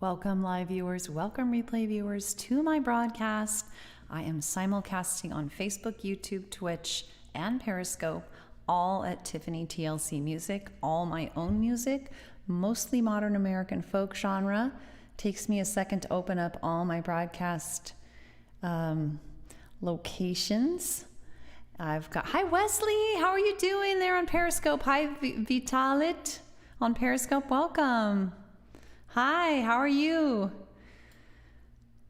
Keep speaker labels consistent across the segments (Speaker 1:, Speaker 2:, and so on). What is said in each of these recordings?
Speaker 1: Welcome live viewers, welcome replay viewers to my broadcast. I am simulcasting on Facebook, YouTube, Twitch, and Periscope, all at Tiffany TLC Music, all my own music, mostly modern American folk genre. Takes me a second to open up all my broadcast locations. I've got, hi Wesley, how are you doing there on Periscope? Hi Vitalit on Periscope, welcome. Hi, how are you?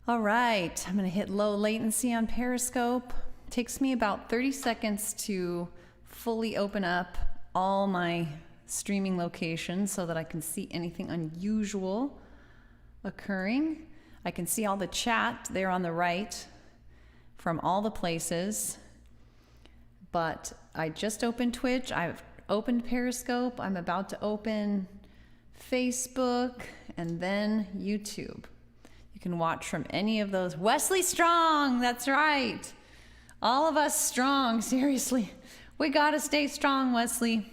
Speaker 1: All right, I'm gonna hit low latency on Periscope. Takes me about 30 seconds to fully open up all my streaming locations so that I can see anything unusual occurring. I can see all the chat there on the right from all the places, but I just opened Twitch, I've opened Periscope, I'm about to open Facebook, and then YouTube. You can watch from any of those. Wesley Strong, that's right. All of us strong, seriously. We gotta stay strong, Wesley.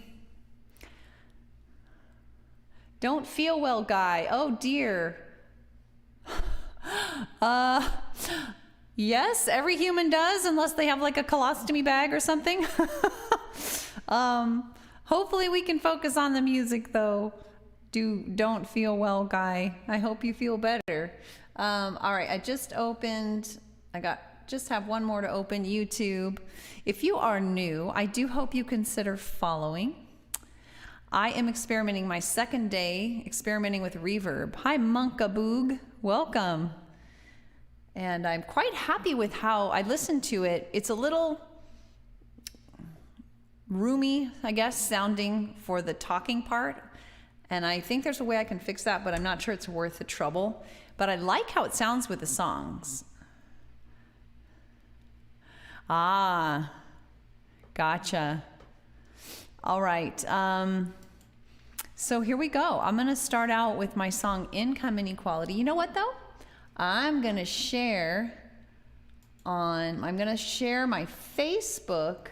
Speaker 1: Don't feel well, guy. Oh dear. Yes, every human does, unless they have like a colostomy bag or something. Hopefully we can focus on the music though. Don't feel well, guy. I hope you feel better. All right, I just opened, just have one more to open, YouTube. If you are new, I do hope you consider following. I am experimenting my second day, experimenting with reverb. Hi, Monkaboog, welcome. And I'm quite happy with how I listened to it. It's a little roomy, I guess, sounding for the talking part. And I think there's a way I can fix that, but I'm not sure it's worth the trouble. But I like how it sounds with the songs. Ah, gotcha. All right. So here we go. I'm going to start out with my song Income Inequality. You know what, though? I'm going to share my Facebook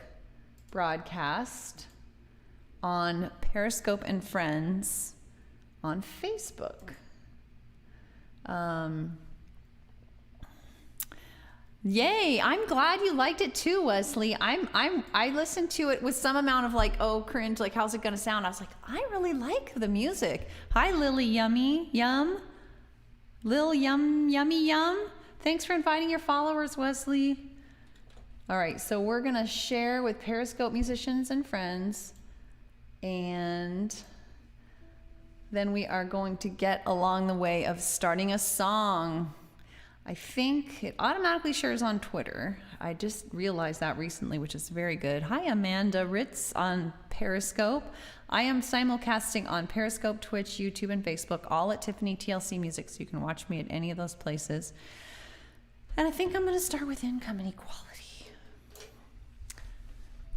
Speaker 1: broadcast on Periscope and Friends on Facebook. Yay, I'm glad you liked it too, Wesley. I listened to it with some amount of like, oh, cringe, like how's it gonna sound? I was like, I really like the music. Hi, Lily Yummy Yum. Lil Yum Yummy Yum. Thanks for inviting your followers, Wesley. All right, so we're gonna share with Periscope musicians and friends. And then we are going to get along the way of starting a song. I think it automatically shares on Twitter. I just realized that recently, which is very good. Hi, Amanda Ritz on Periscope. I am simulcasting on Periscope, Twitch, YouTube, and Facebook, all at Tiffany TLC Music, so you can watch me at any of those places. And I think I'm going to start with Income Inequality.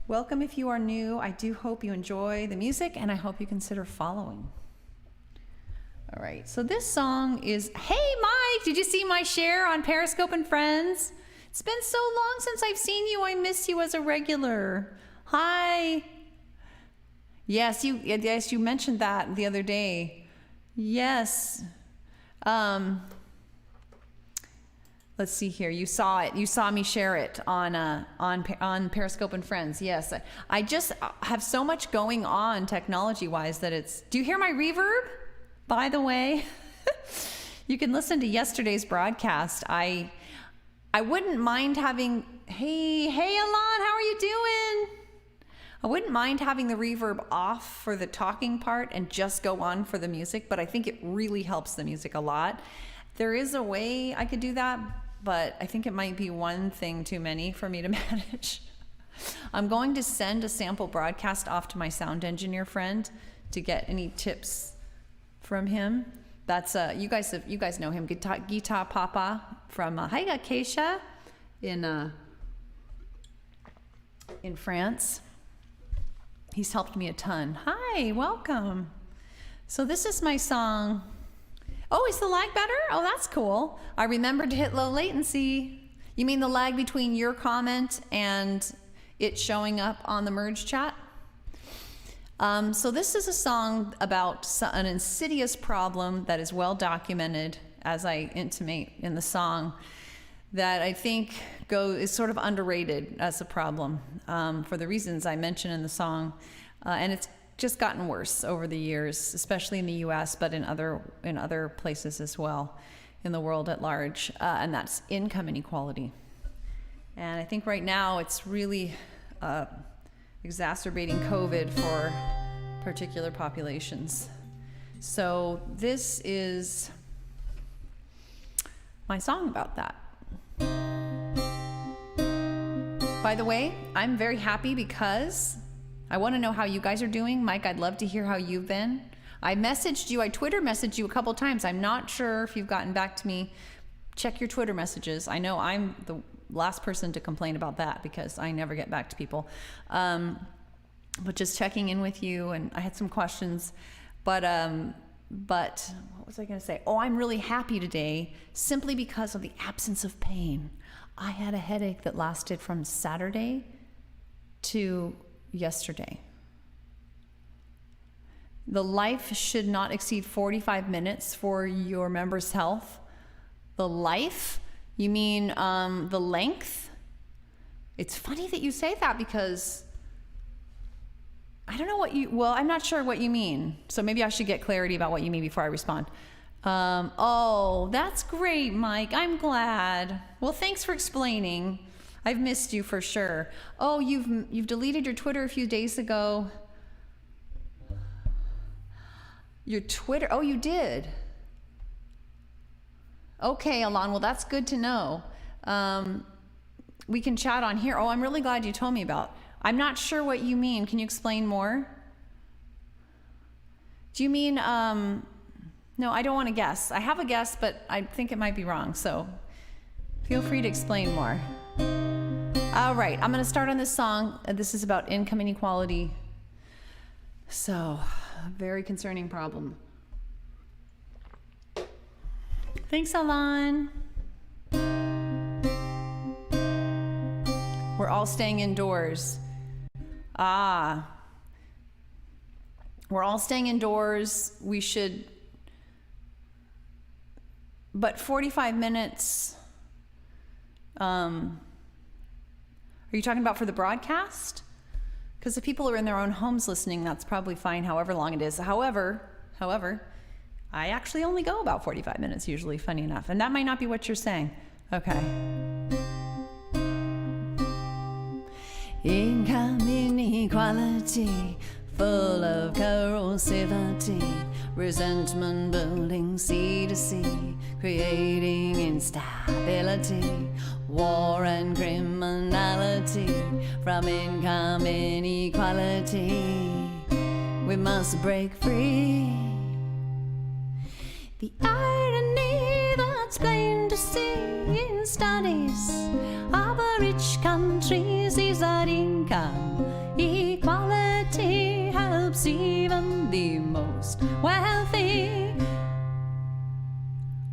Speaker 1: Welcome if you are new. I do hope you enjoy the music and I hope you consider following. All right, so this song is, hey Mike, did you see my share on Periscope and Friends? It's been so long since I've seen you. I miss you as a regular. Hi. Yes, you mentioned that the other day. Yes. Let's see here. You saw it. You saw me share it on Periscope and Friends. Yes. I just have so much going on technology-wise that it's... Do you hear my reverb? By the way, you can listen to yesterday's broadcast. I wouldn't mind having... Hey, Alon, how are you doing? I wouldn't mind having the reverb off for the talking part and just go on for the music, but I think it really helps the music a lot. There is a way I could do that, but I think it might be one thing too many for me to manage. I'm going to send a sample broadcast off to my sound engineer friend to get any tips from him. That's you guys know him, Guitar Papa from hi Keisha in France. He's helped me a ton. Hi, welcome. So this is my song. Oh, is the lag better? Oh, that's cool. I remembered to hit low latency. You mean the lag between your comment and it showing up on the merge chat? So this is a song about an insidious problem that is well documented, as I intimate in the song, that I think is sort of underrated as a problem for the reasons I mention in the song. And it's just gotten worse over the years, especially in the US, but in other places as well, in the world at large, and that's income inequality. And I think right now it's really exacerbating COVID for particular populations. So this is my song about that. By the way, I'm very happy because I want to know how you guys are doing. Mike, I'd love to hear how you've been. I Twitter messaged you a couple times. I'm not sure if you've gotten back to me. Check your Twitter messages. I know I'm the last person to complain about that because I never get back to people. But just checking in with you, and I had some questions. But what was I going to say? Oh, I'm really happy today simply because of the absence of pain. I had a headache that lasted from Saturday to yesterday. The life should not exceed 45 minutes for your member's health. The life? You mean the length? It's funny that you say that because I don't know I'm not sure what you mean. So maybe I should get clarity about what you mean before I respond. Oh, that's great, Mike. I'm glad. Well, thanks for explaining. I've missed you for sure. Oh, you've deleted your Twitter a few days ago. Your Twitter? Oh, you did. Okay, Alon. Well, that's good to know. We can chat on here. Oh, I'm really glad you told me about. I'm not sure what you mean. Can you explain more? Do you mean, no, I don't want to guess. I have a guess, but I think it might be wrong. So feel free to explain more. All right, I'm going to start on this song. This is about income inequality. So, a very concerning problem. Thanks, Alon. We're all staying indoors. We're all staying indoors. We should, but 45 minutes, are you talking about for the broadcast? Because if people are in their own homes listening, that's probably fine, however long it is. However, I actually only go about 45 minutes usually, funny enough. And that might not be what you're saying. Okay. Income inequality, full of corrosivity, resentment building sea to sea, creating instability, war and criminality, from income inequality. We must break free. The irony that's plain to see in studies of rich countries is that income equality helps even the most wealthy.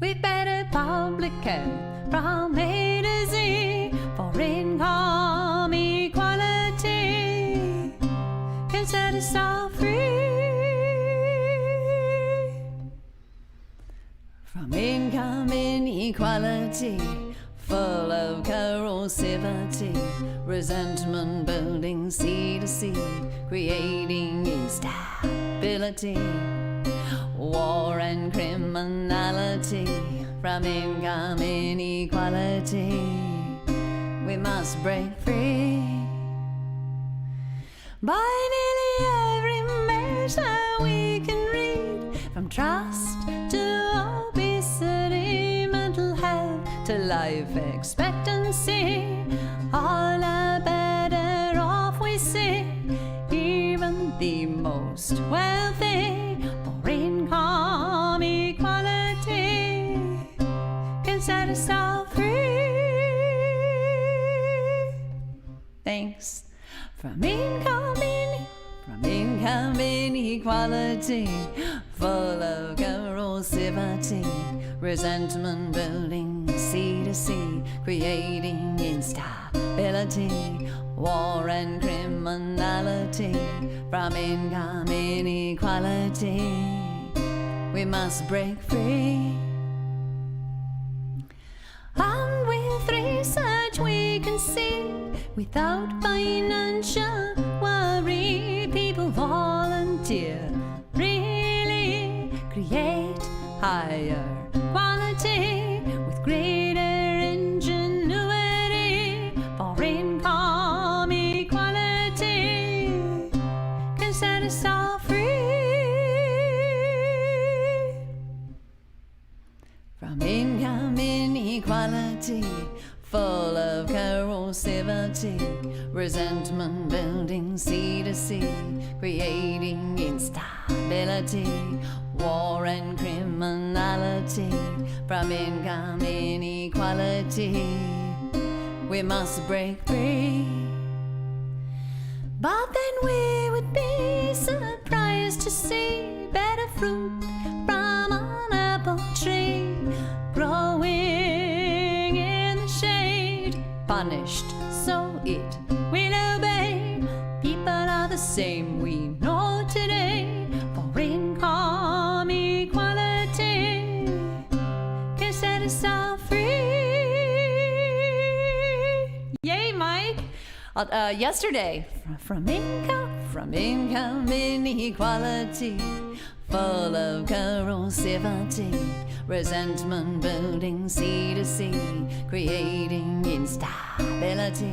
Speaker 1: With better public health from A to Z, for income equality can set us all free. From income inequality, full of corrosivity, resentment building sea to sea, creating instability, war and criminality, from income inequality. We must break free. By nearly every measure we can read, from trust to obesity, mental health to life expectancy, all are better off we see. Even the most wealthy, for income equality can set us all free. Thanks. From income income inequality, full of corrosivity, resentment building sea to sea, creating instability, war and criminality. From income inequality, we must break free. And with research we can see, without financial worry, people volunteer, really create higher quality with greater ingenuity. For income equality can set us all free. From income inequality, full of corrosivity, resentment building sea to sea, creating instability, war and criminality. From income inequality, we must break free. But then we would be surprised to see better fruit from an apple tree growing in the shade, punished so it will obey. People are the same, we know today. For income equality can set us all free. Yay, Mike! Yesterday, from income inequality, full of corrosivity, resentment building sea to sea, creating instability,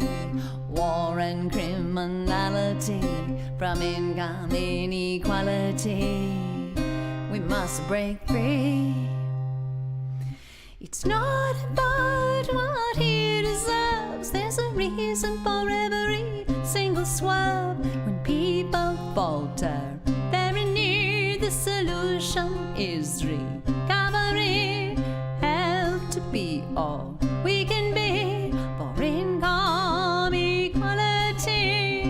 Speaker 1: war and criminality. From income inequality, we must break free. It's not about what he deserves, there's a reason for every single swerve. When people falter, they're in need, the solution is recovery. Help to be all we can be. For income equality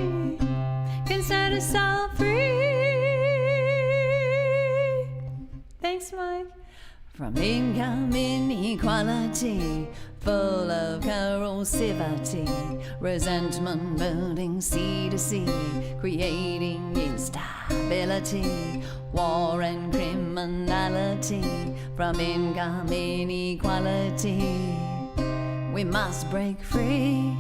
Speaker 1: can set us all free. Thanks, Mike. From income inequality, full of corrosivity, resentment building sea to sea, creating instability, war and criminality. From income inequality, we must break free.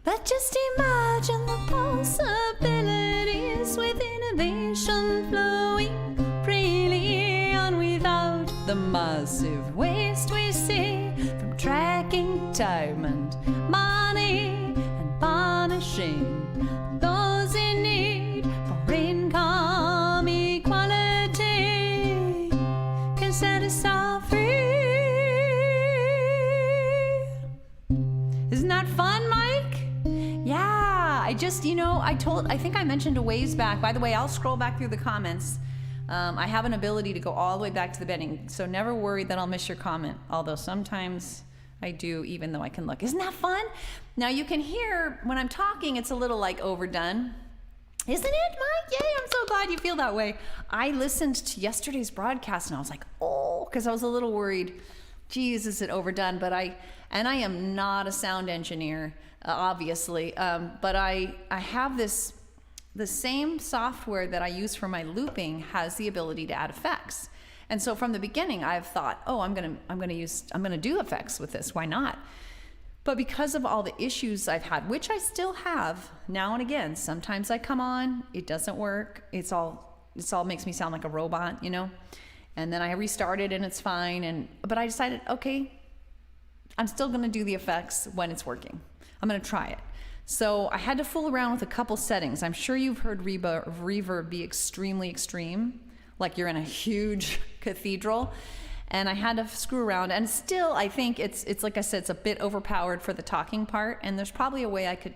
Speaker 1: But just imagine the possibilities with innovation flowing freely on without the massive waste we see from tracking time and money and punishing those in need. For income equality can set us all free. Isn't that fun, Mike? Yeah, I think I mentioned a ways back. By the way, I'll scroll back through the comments. I have an ability to go all the way back to the beginning, so never worry that I'll miss your comment, although sometimes I do, even though I can look. Isn't that fun? Now you can hear when I'm talking, it's a little like overdone. Isn't it, Mike? Yay, I'm so glad you feel that way. I listened to yesterday's broadcast and I was like, oh, because I was a little worried. Geez, is it overdone? But I am not a sound engineer, obviously, but I have this. The same software that I use for my looping has the ability to add effects. And so from the beginning, I've thought, oh, I'm gonna do effects with this. Why not? But because of all the issues I've had, which I still have now and again, sometimes I come on, it doesn't work. It's all makes me sound like a robot, And then I restart it and it's fine. But I decided, okay, I'm still gonna do the effects when it's working. I'm gonna try it. So I had to fool around with a couple settings. I'm sure you've heard reverb be extremely extreme, like you're in a huge cathedral. And I had to screw around. And still, I think it's like I said, it's a bit overpowered for the talking part. And there's probably a way I could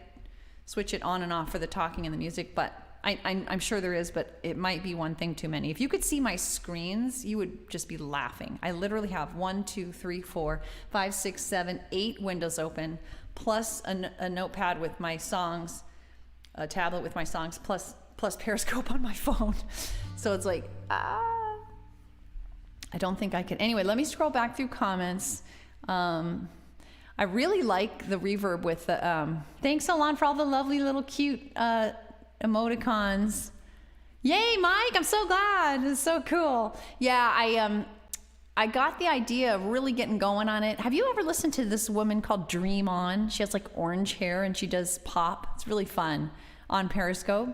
Speaker 1: switch it on and off for the talking and the music. But I'm sure there is, but it might be one thing too many. If you could see my screens, you would just be laughing. I literally have 1, 2, 3, 4, 5, 6, 7, 8 windows open, plus a notepad with my songs, a tablet with my songs, plus plus Periscope on my phone. So it's like, I don't think I can. Anyway, let me scroll back through comments. I really like the reverb with the, thanks Alon for all the lovely little cute emoticons. Yay, Mike, I'm so glad. It's so cool. Yeah, I got the idea of really getting going on it. Have you ever listened to this woman called Dream On? She has like orange hair and she does pop. It's really fun on Periscope.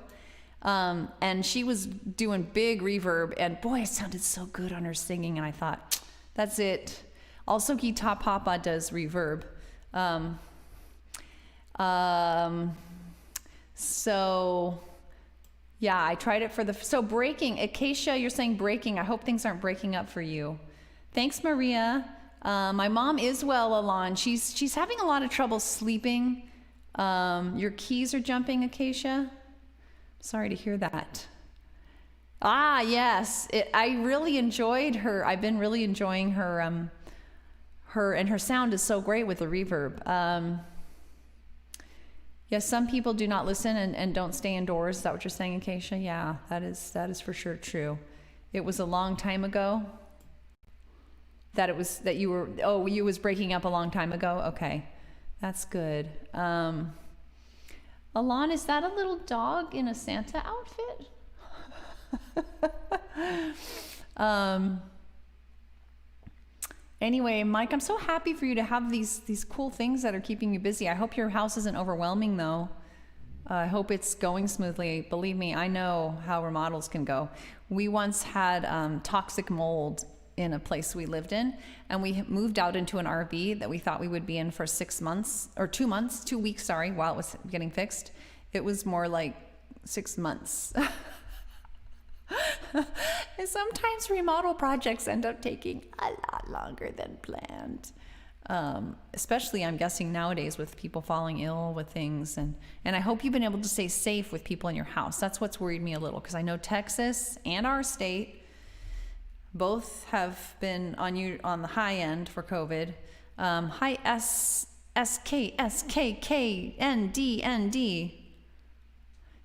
Speaker 1: And she was doing big reverb and boy, it sounded so good on her singing. And I thought, that's it. Also, Guitar Papa does reverb. So yeah, I tried it for so breaking. Acacia, you're saying breaking. I hope things aren't breaking up for you. Thanks, Maria. My mom is well, Alon. She's having a lot of trouble sleeping. Your keys are jumping, Acacia. Sorry to hear that. Ah, yes. I really enjoyed her. I've been really enjoying her. And her sound is so great with the reverb. Yes, some people do not listen and don't stay indoors. Is that what you're saying, Acacia? Yeah, that is for sure true. It was a long time ago that you was breaking up a long time ago. Okay, that's good. Alon, is that a little dog in a Santa outfit? Anyway, Mike, I'm so happy for you to have these cool things that are keeping you busy. I hope your house isn't overwhelming, though. I hope it's going smoothly. Believe me, I know how remodels can go. We once had toxic mold in a place we lived in, and we moved out into an RV that we thought we would be in for 6 months, or 2 months, 2 weeks, sorry, while it was getting fixed. It was more like 6 months. And sometimes remodel projects end up taking a lot longer than planned. Especially, I'm guessing nowadays with people falling ill with things. And I hope you've been able to stay safe with people in your house. That's what's worried me a little, because I know Texas and our state both have been on the high end for COVID. Hi, SKND.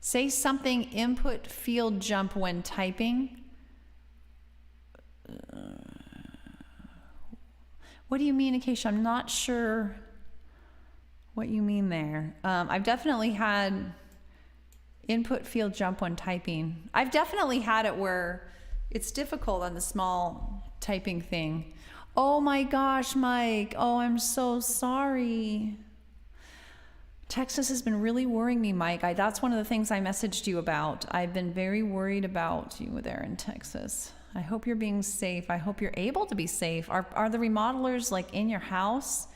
Speaker 1: Say something, input field jump when typing. What do you mean, Acacia? I'm not sure what you mean there. I've definitely had input field jump when typing. I've definitely had it where it's difficult on the small typing thing. Oh my gosh, Mike. Oh, I'm so sorry. Texas has been really worrying me, Mike. That's one of the things I messaged you about. I've been very worried about you there in Texas. I hope you're being safe. I hope you're able to be safe. Are the remodelers like in your house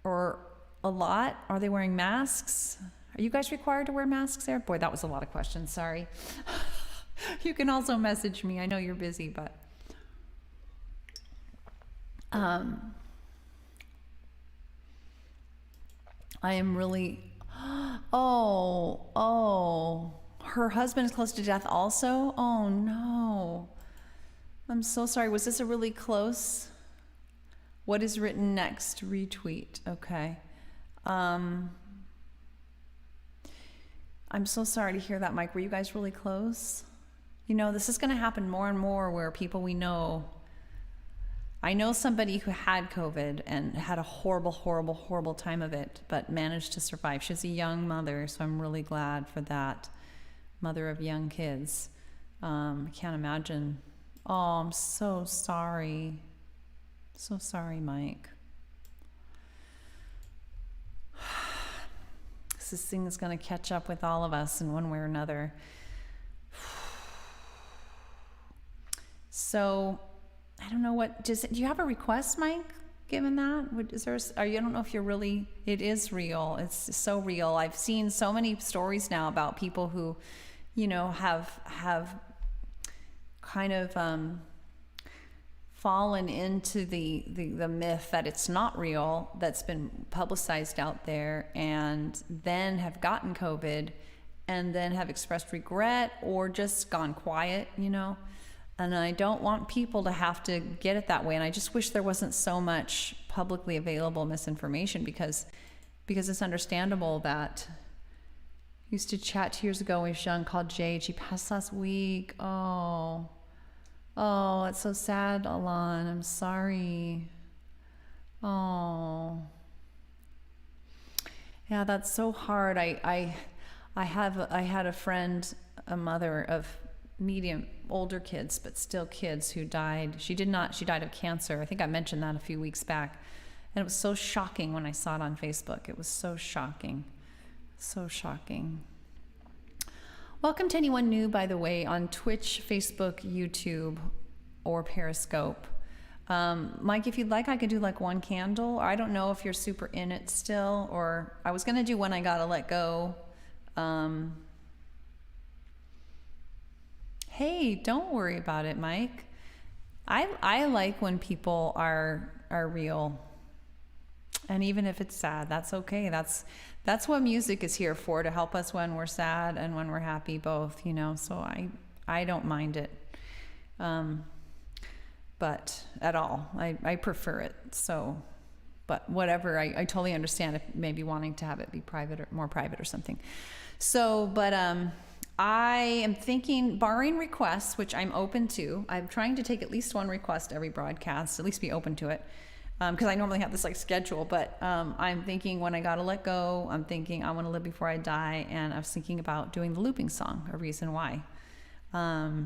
Speaker 1: or a lot? Are they wearing masks? Are you guys required to wear masks there? Boy, that was a lot of questions. Sorry. You can also message me. I know you're busy, but I am really, her husband is close to death also? Oh no. I'm so sorry. Was this a really close? What is written next? Retweet. Okay. I'm so sorry to hear that, Mike. Were you guys really close? You know, this is going to happen more and more where people we know. I know somebody who had COVID and had a horrible, horrible, horrible time of it, but managed to survive. She's a young mother, so I'm really glad for that. Mother of young kids. I can't imagine. Oh, I'm so sorry. So sorry, Mike. This thing is going to catch up with all of us in one way or another. So, I don't know what, do you have a request, Mike, given that? I don't know if you're really, it is real. It's so real. I've seen so many stories now about people who, you know, have kind of fallen into the myth that it's not real, that's been publicized out there, and then have gotten COVID and then have expressed regret or just gone quiet, you know. And I don't want people to have to get it that way. And I just wish there wasn't so much publicly available misinformation, because it's understandable that, Used to chat 2 years ago when she was young, called Jade. She passed last week. Oh, it's so sad, Alon. I'm sorry. Oh, yeah, that's so hard. I had a friend, a mother of medium older kids, but still kids, who died. She died of cancer. I think I mentioned that a few weeks back. And it was so shocking when I saw it on Facebook. It was so shocking. So shocking. Welcome to anyone new, by the way, on Twitch, Facebook, YouTube, or Periscope. Mike, if you'd like, I could do like one candle. I don't know if you're super in it still, or I was going to do When I Gotta Let Go. Hey, don't worry about it, Mike. I like when people are real. And even if it's sad, that's okay. That's what music is here for, to help us when we're sad and when we're happy both, you know. So I don't mind it. But at all. I prefer it. So, but whatever, I totally understand if maybe wanting to have it be private or more private or something. So, but I am thinking, barring requests, which I'm open to. I'm trying to take at least one request every broadcast, at least be open to it. Because I normally have this like schedule, but I'm thinking When I Gotta Let Go. I'm thinking I Want to Live Before I Die, and I was thinking about doing the looping song, A Reason Why. I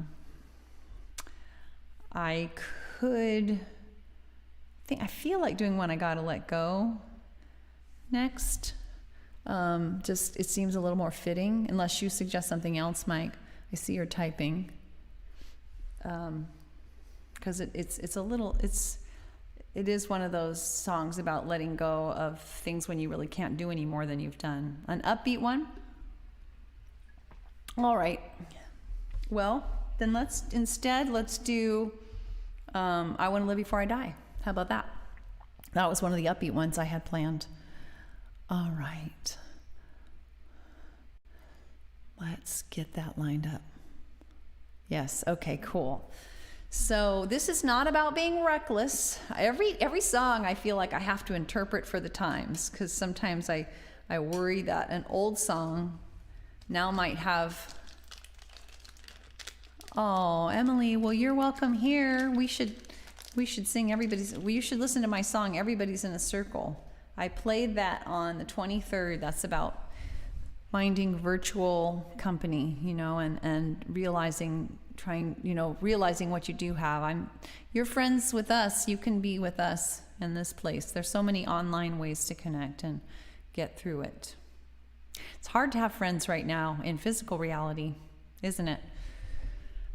Speaker 1: feel like doing When I Gotta Let Go next. Just it seems a little more fitting, unless you suggest something else, Mike. I see you're typing. Because it is one of those songs about letting go of things when you really can't do any more than you've done. An upbeat one? All right. Well, then let's do I Want to Live Before I Die. How about that? That was one of the upbeat ones I had planned. All right. Let's get that lined up. Yes, okay, cool. So this is not about being reckless. Every song I feel like I have to interpret for the times, because sometimes I worry that an old song now might have. Oh, Emily, well, you're welcome here. We should sing you should listen to my song, Everybody's in a Circle. I played that on the 23rd. That's about finding virtual company, you know, and realizing what you do have. You're friends with us. You can be with us in this place. There's so many online ways to connect and get through it. It's hard to have friends right now in physical reality, isn't it?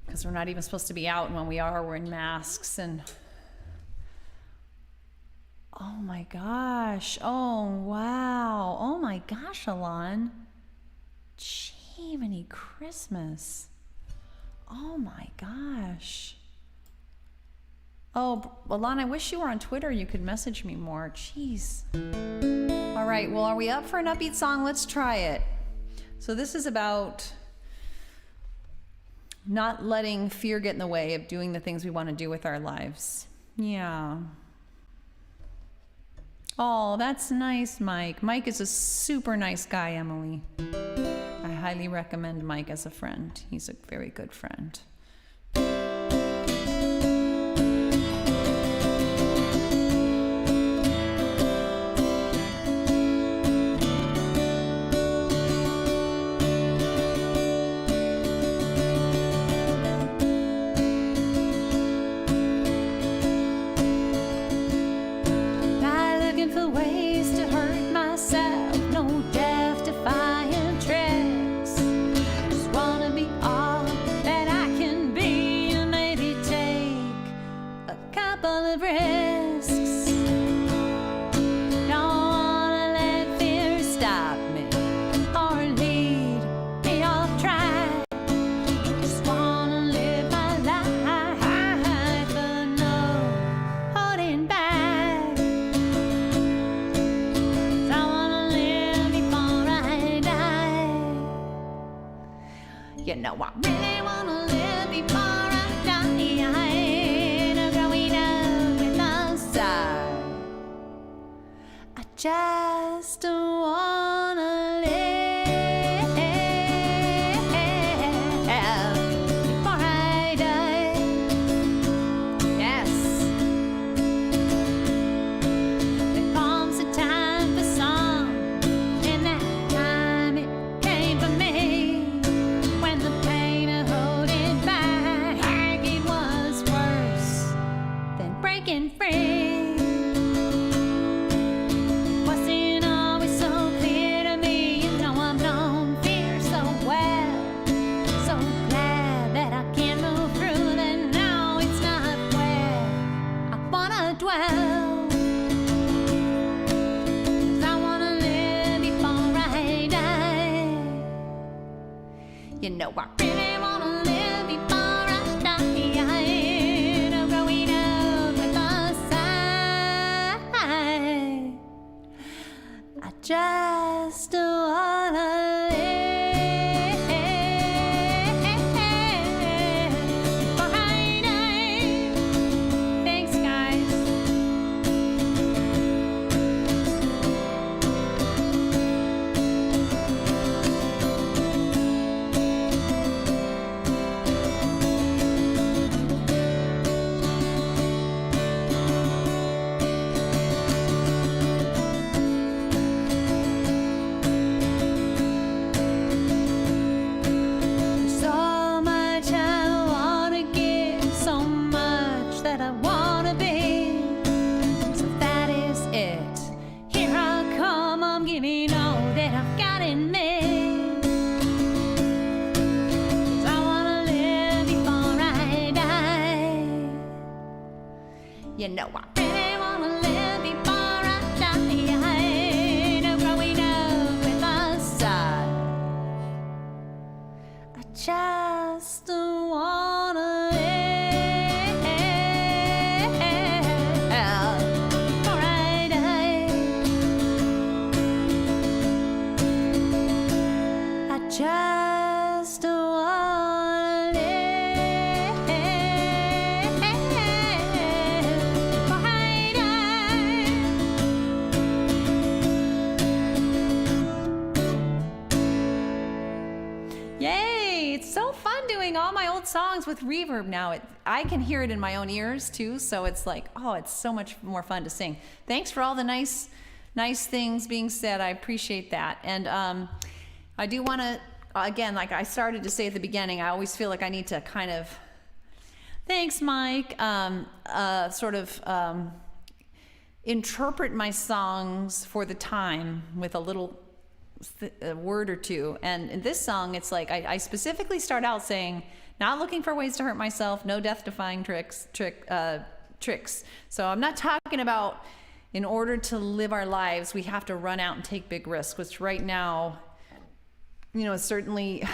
Speaker 1: Because we're not even supposed to be out, and when we are, we're in masks. And oh my gosh, oh wow, oh my gosh, Alon, Jiminy Christmas, oh my gosh. Oh, Alon, I wish you were on Twitter. You could message me more. Jeez. All right, well, are we up for an upbeat song? Let's try it. So this is about not letting fear get in the way of doing the things we want to do with our lives. Yeah. Oh, that's nice, Mike. Mike is a super nice guy, Emily. I highly recommend Mike as a friend. He's a very good friend. You know I really wanna live before I die. No growing up with a star. I just wanna live. I really wanna live before I die. No growing up with the side. I just wanna live before I die. Thanks, guys. So much I wanna give, so much that I wanna be. So that is it. Here I come, I'm giving all that I've got in me. 'Cause I wanna live before I die. You know I really wanna live before I die. No growing up with a side. I just wanna live before I die. I just wanna live before I die. Yay! It's so fun doing all my old songs with reverb now. I can hear it in my own ears too, so it's like, oh, it's so much more fun to sing. Thanks for all the nice things being said. I appreciate that. And I do want to, again, like I started to say at the beginning, I always feel like I need to kind of, thanks, Mike, interpret my songs for the time with a little a word or two. And in this song, it's like I specifically start out saying, not looking for ways to hurt myself, no death-defying tricks. So I'm not talking about in order to live our lives, we have to run out and take big risks, which right now, you know, certainly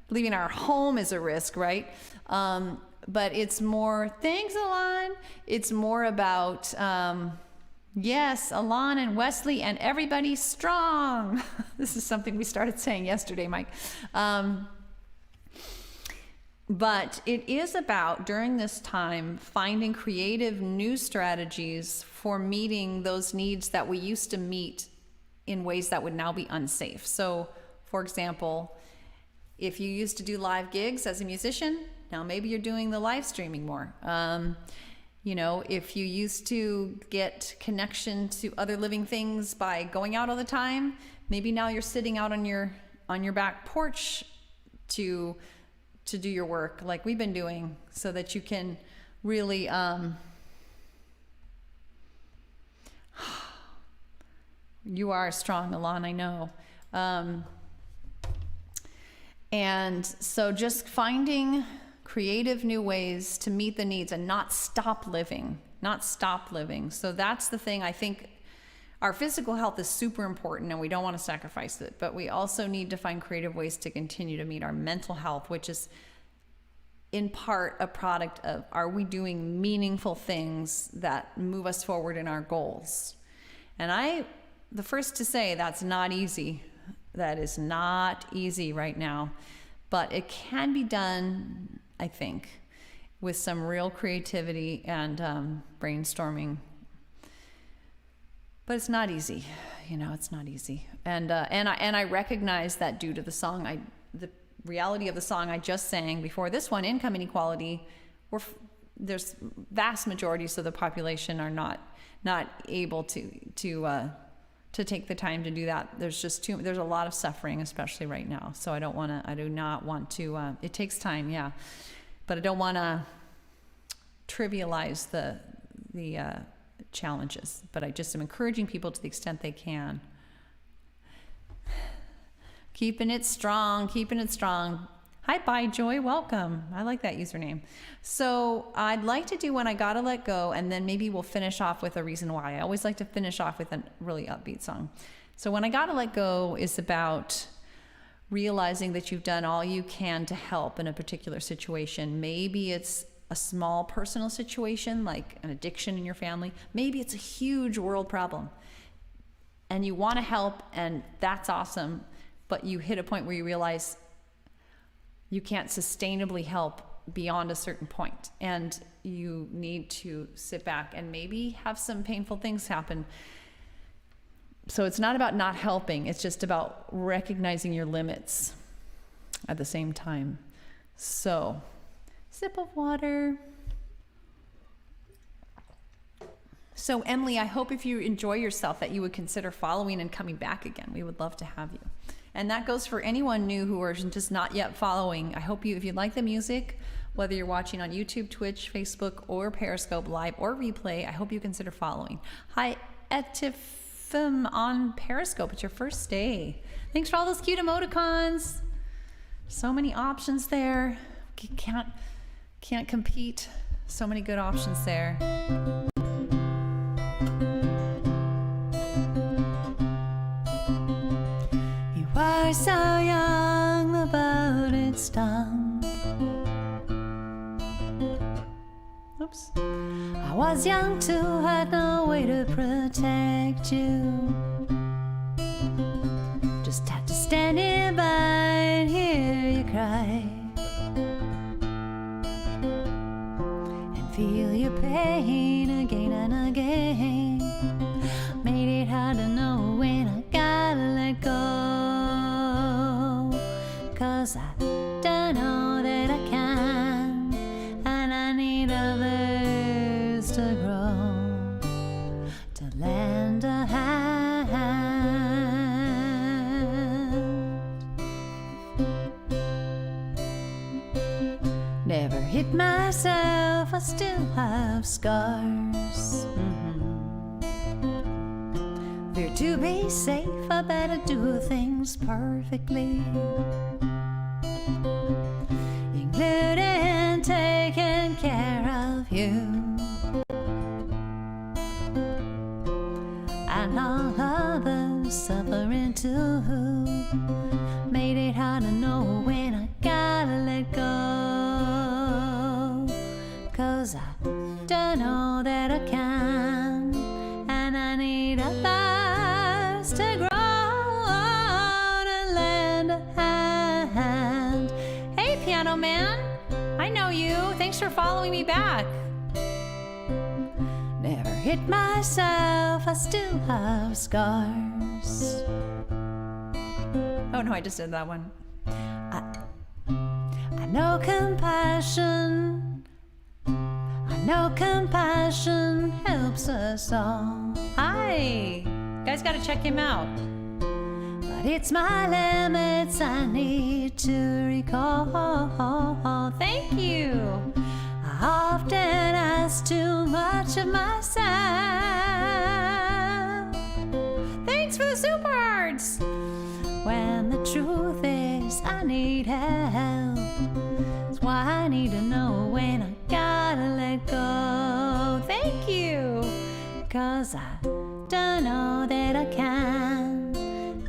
Speaker 1: leaving our home is a risk, right? But it's more, thanks, Alon. It's more about, yes, Alon and Wesley and everybody strong. This is something we started saying yesterday, Mike. But it is about, during this time, finding creative new strategies for meeting those needs that we used to meet in ways that would now be unsafe. So, for example, if you used to do live gigs as a musician, now maybe you're doing the live streaming more. You know, if you used to get connection to other living things by going out all the time, maybe now you're sitting out on your back porch to do your work like we've been doing, so that you can really you are strong, Alon, I know. And so just finding creative new ways to meet the needs and not stop living. So that's the thing. I think our physical health is super important and we don't want to sacrifice it, but we also need to find creative ways to continue to meet our mental health, which is in part a product of, are we doing meaningful things that move us forward in our goals? And the first to say that's not easy. That is not easy right now, but it can be done, I think, with some real creativity and brainstorming. But it's not easy, you know. It's not easy, and I recognize that due to the song, the reality of the song I just sang before this one, income inequality. There's vast majorities of the population are not able to take the time to do that. There's a lot of suffering, especially right now. So I do not want to. It takes time, yeah, but I don't want to trivialize the challenges. But I just am encouraging people to the extent they can. Keeping it strong. Hi, Bye Joy, welcome. I like that username. So I'd like to do When I Gotta Let Go, and then maybe we'll finish off with A Reason Why. I always like to finish off with a really upbeat song. So When I Gotta Let Go is about realizing that you've done all you can to help in a particular situation. Maybe it's a small personal situation like an addiction in your family. Maybe it's a huge world problem and you want to help, and that's awesome, but you hit a point where you realize you can't sustainably help beyond a certain point, and you need to sit back and maybe have some painful things happen. So it's not about not helping, it's just about recognizing your limits at the same time. So, sip of water. So Emily, I hope if you enjoy yourself that you would consider following and coming back again. We would love to have you. And that goes for anyone new who are just not yet following. I hope you, if you like the music, whether you're watching on YouTube, Twitch, Facebook, or Periscope live or replay, I hope you consider following. Hi, Etifim on Periscope. It's your first day. Thanks for all those cute emoticons. So many options there. Can't compete. So many good options there. You are so young, the boat it's done. Oops. I was young too, had no way to protect you. Just had to stand nearby and hear you cry. Feel your pain again and again. Made it hard to know when I gotta let go. 'Cause I don't know that I can, and I need others to grow, to lend a hand. Never hit myself, I still have scars. Fear to be safe, I better do things perfectly, including taking care of you and all others suffering too. Made it hard to know when I gotta let go. 'Cause I don't know that I can, and I need others to grow, to lend a hand. Hey, Piano Man, I know you. Thanks for following me back. Never hit myself, I still have scars. Oh no, I just did that one. I know compassion. No compassion helps us all. Hi! Guys, gotta check him out. But it's my limits I need to recall. Thank you! I often ask too much of myself. Thanks for the super hearts! When the truth is I need help. That's why I need to know when I gotta let go. Thank you! 'Cause I don't know that I can,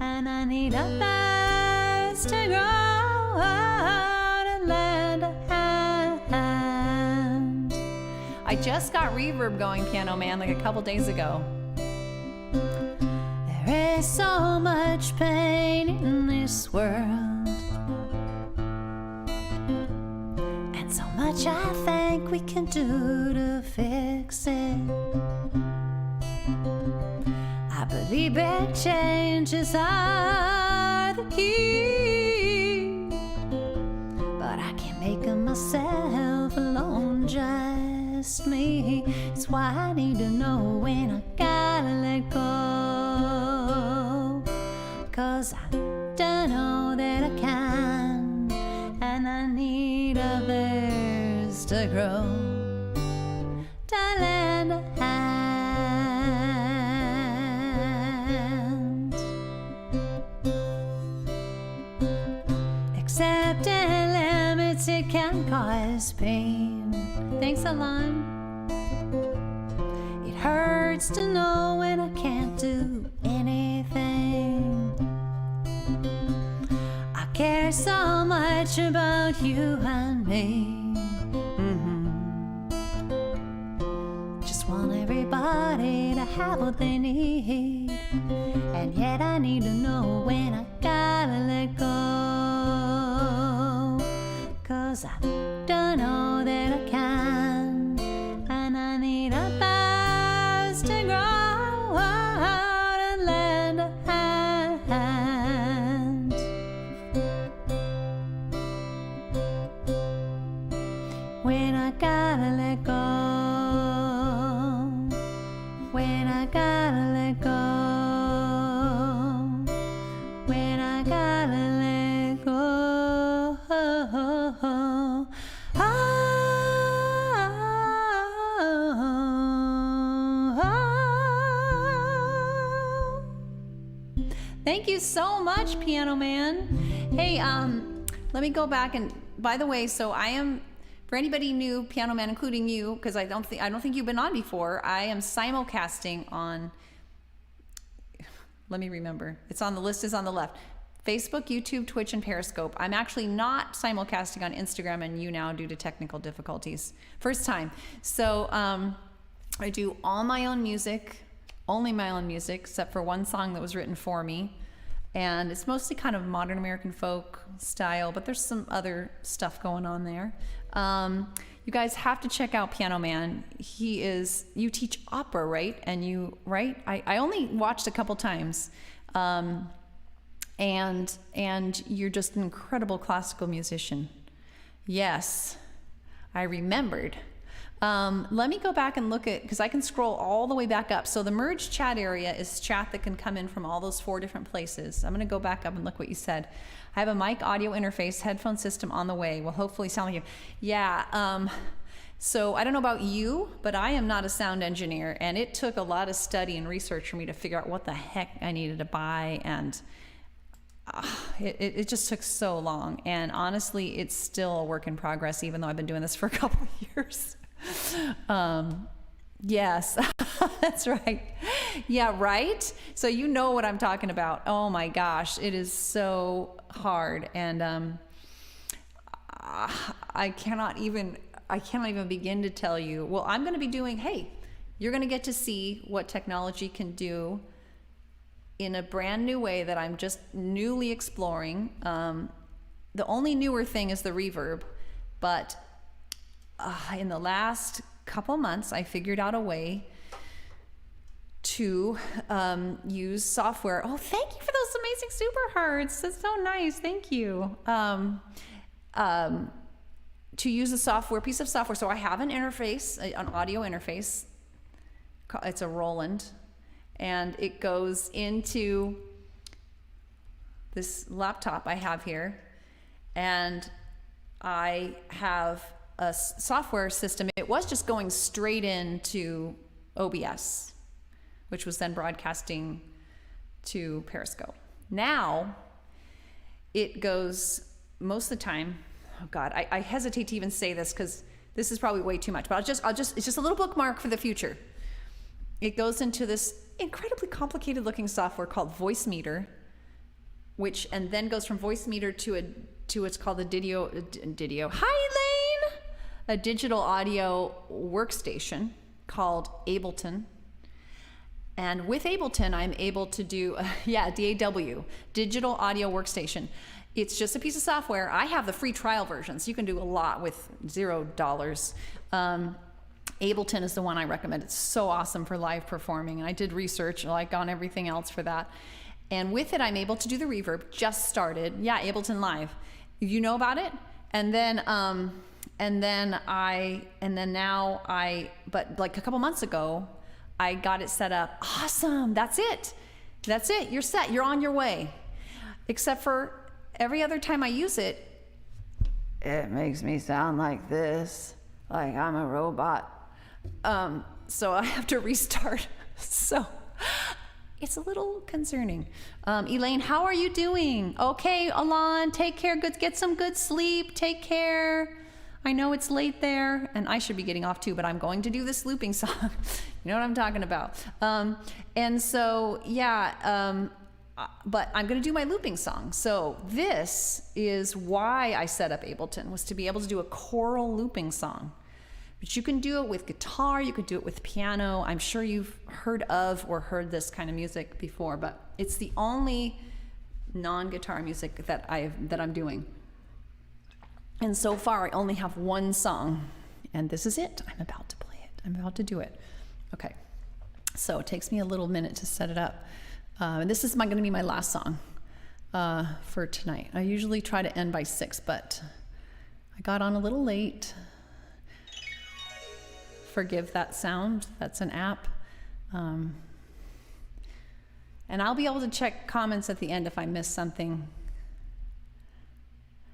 Speaker 1: and I need others to grow, to lend a hand. I just got reverb going, Piano Man, like a couple days ago. There is so much pain in this world, so much I think we can do to fix it. I believe big changes are the key, but I can't make them myself alone, just me. It's why I need to know when I gotta let go. 'Cause I don't know that I can, and I need others to grow, to lend a hand. Accepting limits, it can cause pain. Thanks, Alon. It hurts to know when I can't do anything. I so much about you and me. Just want everybody to have what they need, and yet I need to know when I gotta let go. 'Cause I don't know that I can, and I need others to grow and lend a hand. When I gotta let go, when I gotta let go, when I gotta let go. Thank you so much, Piano Man. Hey, let me go back, and by the way, so I am, for anybody new, Piano Man, including you, because I don't think you've been on before, I am simulcasting on, let me remember, it's on the list, is on the left, Facebook, YouTube, Twitch, and Periscope. I'm actually not simulcasting on Instagram and YouNow due to technical difficulties. First time. So I do all my own music, only my own music, except for one song that was written for me. And it's mostly kind of modern American folk style, but there's some other stuff going on there. You guys have to check out Piano Man. You teach opera, right? And right? I only watched a couple times. And you're just an incredible classical musician. Yes, I remembered. Let me go back and look at, because I can scroll all the way back up. So the merged chat area is chat that can come in from all those 4 different places. I'm going to go back up and look what you said. I have a mic audio interface headphone system on the way. Will hopefully sound like you. Yeah. So I don't know about you, but I am not a sound engineer, and it took a lot of study and research for me to figure out what the heck I needed to buy, and it just took so long. And honestly, it's still a work in progress, even though I've been doing this for a couple of years. Yes, that's right. Yeah, right? So you know what I'm talking about. Oh my gosh, it is so hard. And I cannot even begin to tell you. Well, I'm going to be doing, hey, you're going to get to see what technology can do in a brand new way that I'm just newly exploring. The only newer thing is the reverb, but in the last couple months, I figured out a way to use software. Oh, thank you for those amazing super hearts. That's so nice. Thank you. To use a piece of software. So I have an interface, an audio interface. It's a Roland, and it goes into this laptop I have here, and I have a software system. It was just going straight into OBS, which was then broadcasting to Periscope. Now it goes most of the time. Oh God, I hesitate to even say this because this is probably way too much, but it's just a little bookmark for the future. It goes into this incredibly complicated looking software called Voicemeeter, and then goes from Voicemeeter to what's called a Didio. Hi, Elaine! A digital audio workstation called Ableton. And with Ableton, I'm able to do, DAW, digital audio workstation. It's just a piece of software. I have the free trial version, so you can do a lot with $0. Ableton is the one I recommend. It's so awesome for live performing. And I did research like on everything else for that. And with it, I'm able to do the reverb. Just started. Yeah, Ableton Live. You know about it? But like a couple months ago, I got it set up. Awesome. That's it. You're set. You're on your way. Except for every other time I use it, it makes me sound like this, like I'm a robot. So I have to restart. So it's a little concerning. Elaine, how are you doing? Okay, Alon, take care. Get some good sleep. Take care. I know it's late there, and I should be getting off too, but I'm going to do this looping song. You know what I'm talking about. And so, yeah, but I'm going to do my looping song. So this is why I set up Ableton, was to be able to do a choral looping song. But you can do it with guitar, you could do it with piano. I'm sure you've heard of or heard this kind of music before, but it's the only non-guitar music that I'm doing. And so far I only have one song, and this is it. I'm about to play it. I'm about to do it. Okay. So it takes me a little minute to set it up. And this is going to be my last song for tonight. I usually try to end by 6, but I got on a little late. Forgive that sound. That's an app. And I'll be able to check comments at the end if I miss something.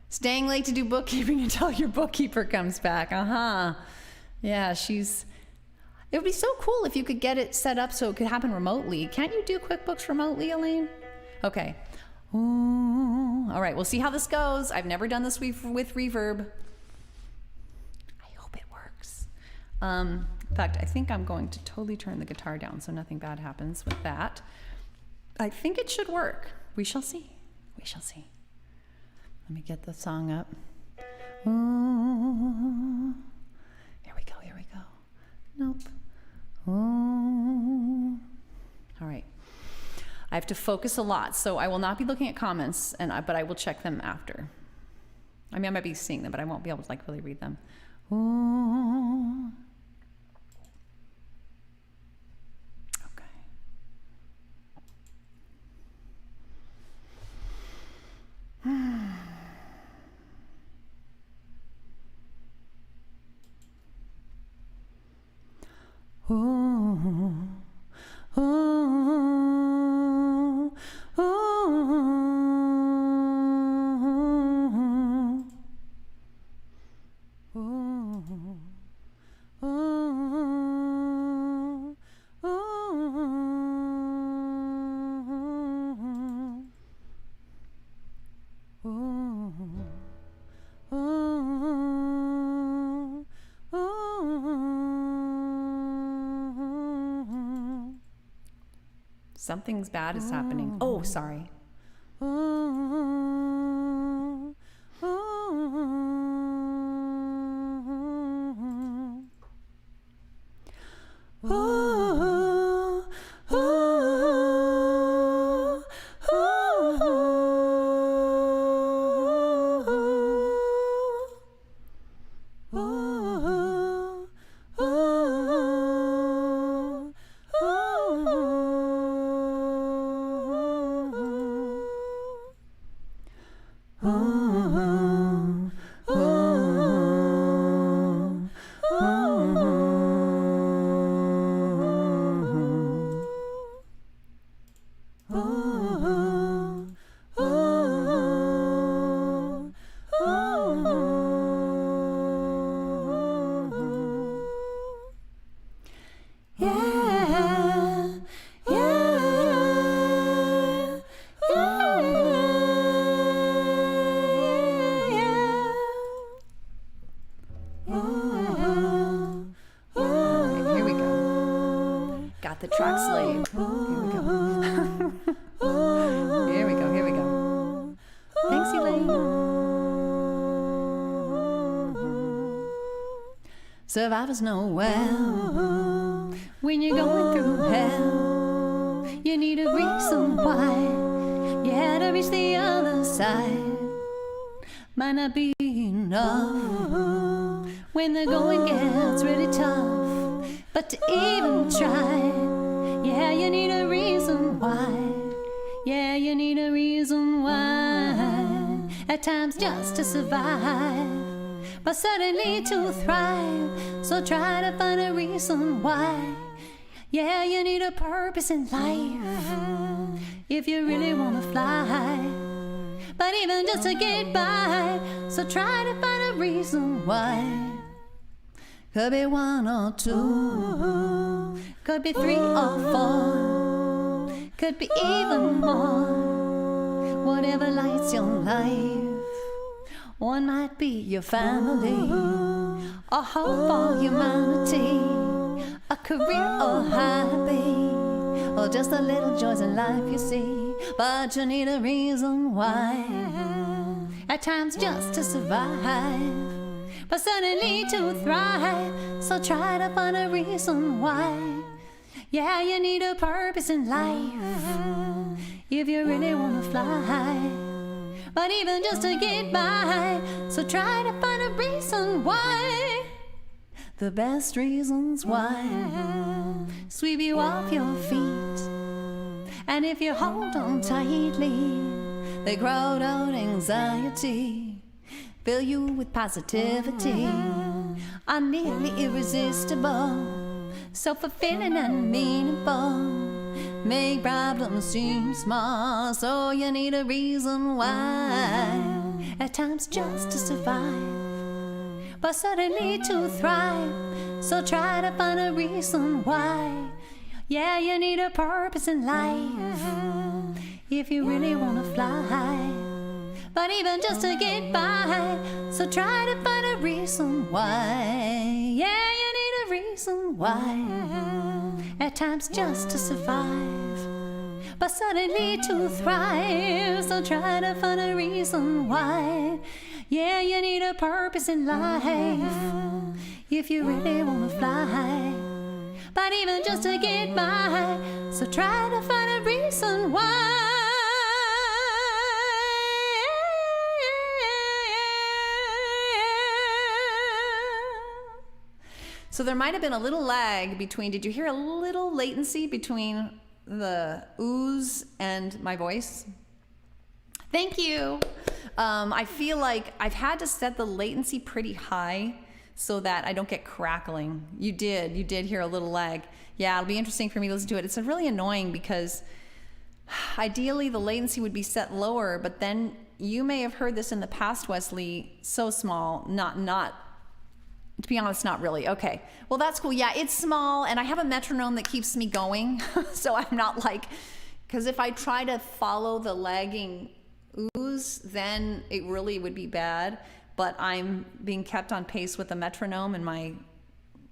Speaker 1: Staying late to do bookkeeping until your bookkeeper comes back. Yeah, it would be so cool if you could get it set up so it could happen remotely. Can't you do QuickBooks remotely, Elaine? Okay. Ooh. All right, we'll see how this goes. I've never done this with reverb. I hope it works. In fact, I think I'm going to totally turn the guitar down so nothing bad happens with that. I think it should work. We shall see. We shall see. Let me get the song up. Ooh. Here we go, here we go. Nope. Ooh. All right. I have to focus a lot, so I will not be looking at comments, but I will check them after. I mean, I might be seeing them, but I won't be able to really read them. Ooh. Okay. Ooh, ooh, ooh, something's bad is happening. Oh, sorry. The track slave. Here we go. Here we go. Here we go. Thanks, Elaine. Survivors know well, when you're going through hell, you need a reason why you had to reach the other side. Might not be enough when the going gets really tough, but to even try, yeah, you need a reason why. Yeah, you need a reason why. At times just to survive, but certainly to thrive. So try to find a reason why. Yeah, you need a purpose in life if you really want to fly. But even just to get by, so try to find a reason why. Could be 1 or 2, could be 3 or 4, could be even more. Whatever lights your life, one might be your family, a hope for humanity, a career or hobby, or just the little joys in life you see. but you need a reason why. At times just to survive, but suddenly to thrive. So try to find a reason why. Yeah, you need a purpose in life if you really want to fly. But even just to get by, so try to find a reason why. The best reasons why sweep you off your feet. And if you hold on tightly, they crowd out anxiety, fill you with positivity, are nearly irresistible, so fulfilling and meaningful. Make problems seem small, so you need a reason why. At times just to survive, but suddenly to thrive. So try to find a reason why. Yeah, you need a purpose in life if you really want to fly. But even just to get by, so try to find a reason why. Yeah, you need a reason why. At times just to survive, but suddenly to thrive. So try to find a reason why. Yeah, you need a purpose in life if you really want to fly. But even just to get by, so try to find a reason why. So there might have been a little lag between, did you hear a little latency between the oohs and my voice? Thank you. I feel like I've had to set the latency pretty high so that I don't get crackling. You did hear a little lag. Yeah, it'll be interesting for me to listen to it. It's really annoying because ideally the latency would be set lower, but then you may have heard this in the past, Wesley, so small, not to be honest, not really. Okay. Well, that's cool. Yeah, it's small, and I have a metronome that keeps me going. So I'm not like, because if I try to follow the lagging oohs, then it really would be bad. But I'm being kept on pace with the metronome in my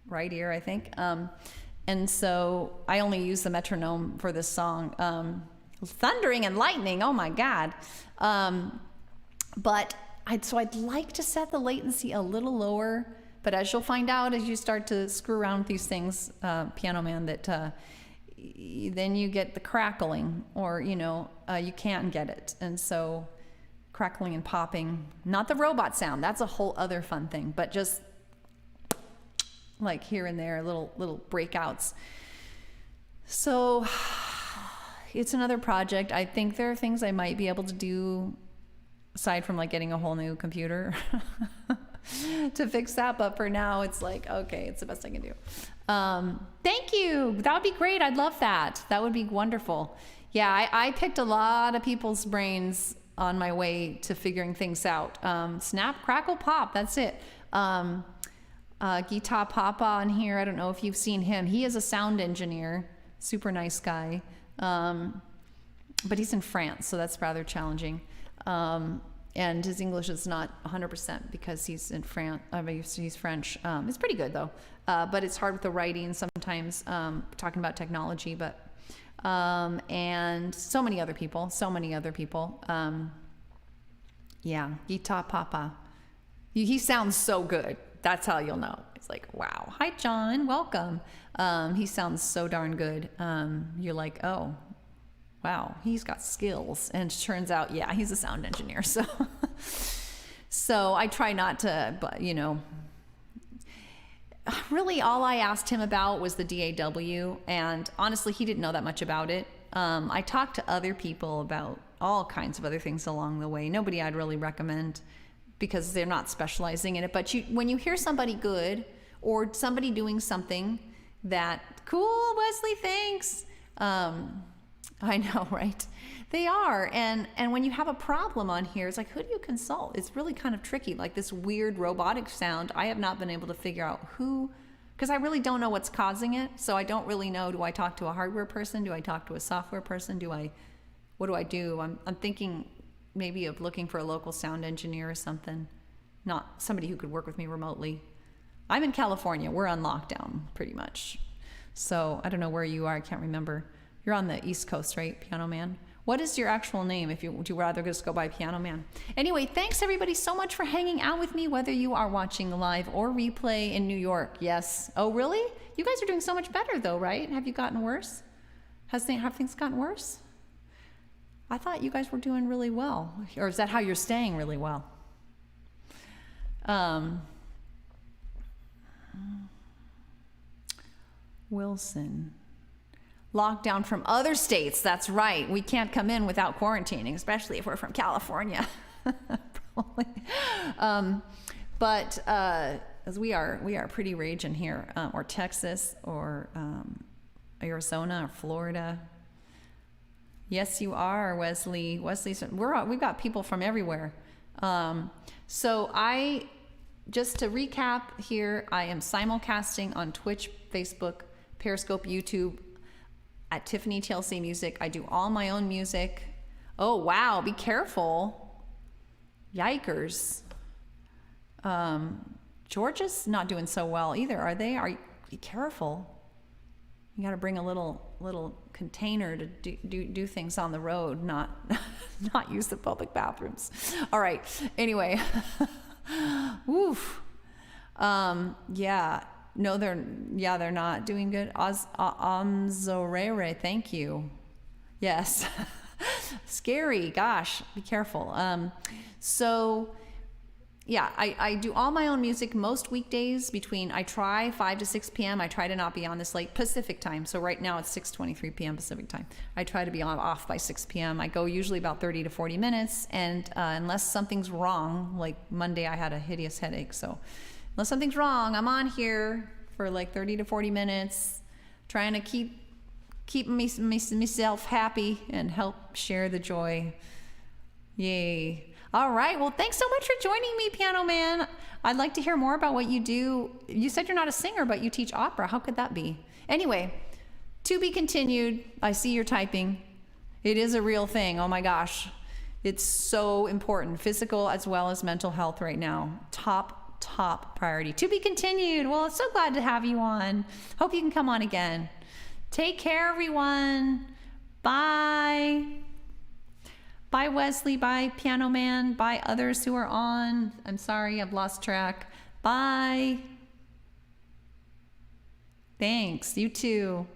Speaker 1: right ear, I think. And so I only use the metronome for this song. Thundering and lightning, oh my God. But I'd like to set the latency a little lower. But as you'll find out as you start to screw around with these things, Piano Man, that then you get the crackling, or, you can't get it. And so crackling and popping, not the robot sound, that's a whole other fun thing, but just like here and there, little breakouts. So it's another project. I think there are things I might be able to do aside from like getting a whole new computer to fix that, but for now it's like, okay, it's the best I can do. Thank you. That would be great. I'd love that. That would be wonderful. Yeah, I picked a lot of people's brains on my way to figuring things out. Snap, crackle, pop. That's it. Guitar Papa on here. I don't know if you've seen him. He is a sound engineer, super nice guy. But he's in France, so that's rather challenging. And his English is not 100% because he's in France. I mean, he's French. It's pretty good though, but it's hard with the writing sometimes. Talking about technology, but and so many other people. Yeah, Guitar Papa. He sounds so good. That's how you'll know. It's like, wow. Hi, John. Welcome. He sounds so darn good. You're like, oh. Wow, he's got skills. And it turns out, yeah, he's a sound engineer. So I try not to, but really all I asked him about was the DAW. And honestly, he didn't know that much about it. I talked to other people about all kinds of other things along the way. Nobody I'd really recommend because they're not specializing in it. But when you hear somebody good or somebody doing something that, cool, Wesley, thanks. I know, right? They are. And when you have a problem on here, it's like, who do you consult? It's really kind of tricky. Like this weird robotic sound, I have not been able to figure out who, because I really don't know what's causing it. So I don't really know, do I talk to a hardware person? Do I talk to a software person? What do I do? I'm thinking maybe of looking for a local sound engineer or something, not somebody who could work with me remotely. I'm in California. We're on lockdown pretty much. So I don't know where you are. I can't remember. You're on the East Coast, right, Piano Man? What is your actual name if would you rather just go by Piano Man? Anyway, thanks everybody so much for hanging out with me, whether you are watching live or replay in New York. Yes. Oh, really? You guys are doing so much better though, right? Have you gotten worse? Have things gotten worse? I thought you guys were doing really well. Or is that how you're staying really well? Wilson. Lockdown from other states. That's right. We can't come in without quarantining, especially if we're from California. Probably. But as we are pretty raging here, or Texas, or Arizona, or Florida. Yes, you are, Wesley. We've got people from everywhere. So just to recap here, I am simulcasting on Twitch, Facebook, Periscope, YouTube, at Tiffany TLC Music. I do all my own music. Oh, wow. Be careful. Yikers. Georgia's not doing so well either, are they? Be careful. You got to bring a little container to do things on the road, not use the public bathrooms. All right. Anyway. Woof. Yeah. No, they're not doing good. Amzorere, thank you. Yes. Scary. Gosh, be careful. So yeah, I do all my own music most weekdays I try 5 to 6 p.m. I try to not be on this late Pacific time. So right now it's 6:23 p.m. Pacific time. I try to be off by 6 p.m. I go usually about 30 to 40 minutes. And unless something's wrong, like Monday I had a hideous headache. So unless something's wrong, I'm on here for like 30 to 40 minutes, trying to keep myself happy and help share the joy. Yay. All right. Well, thanks so much for joining me, Piano Man. I'd like to hear more about what you do. You said you're not a singer, but you teach opera. How could that be? Anyway, to be continued. I see you're typing. It is a real thing. Oh my gosh. It's so important. Physical as well as mental health right now. Top priority. To be continued. Well, it's so glad to have you on. Hope you can come on again. Take care, everyone. Bye. Bye, Wesley. Bye, Piano Man. Bye, others who are on. I'm sorry, I've lost track. Bye. Thanks. You too.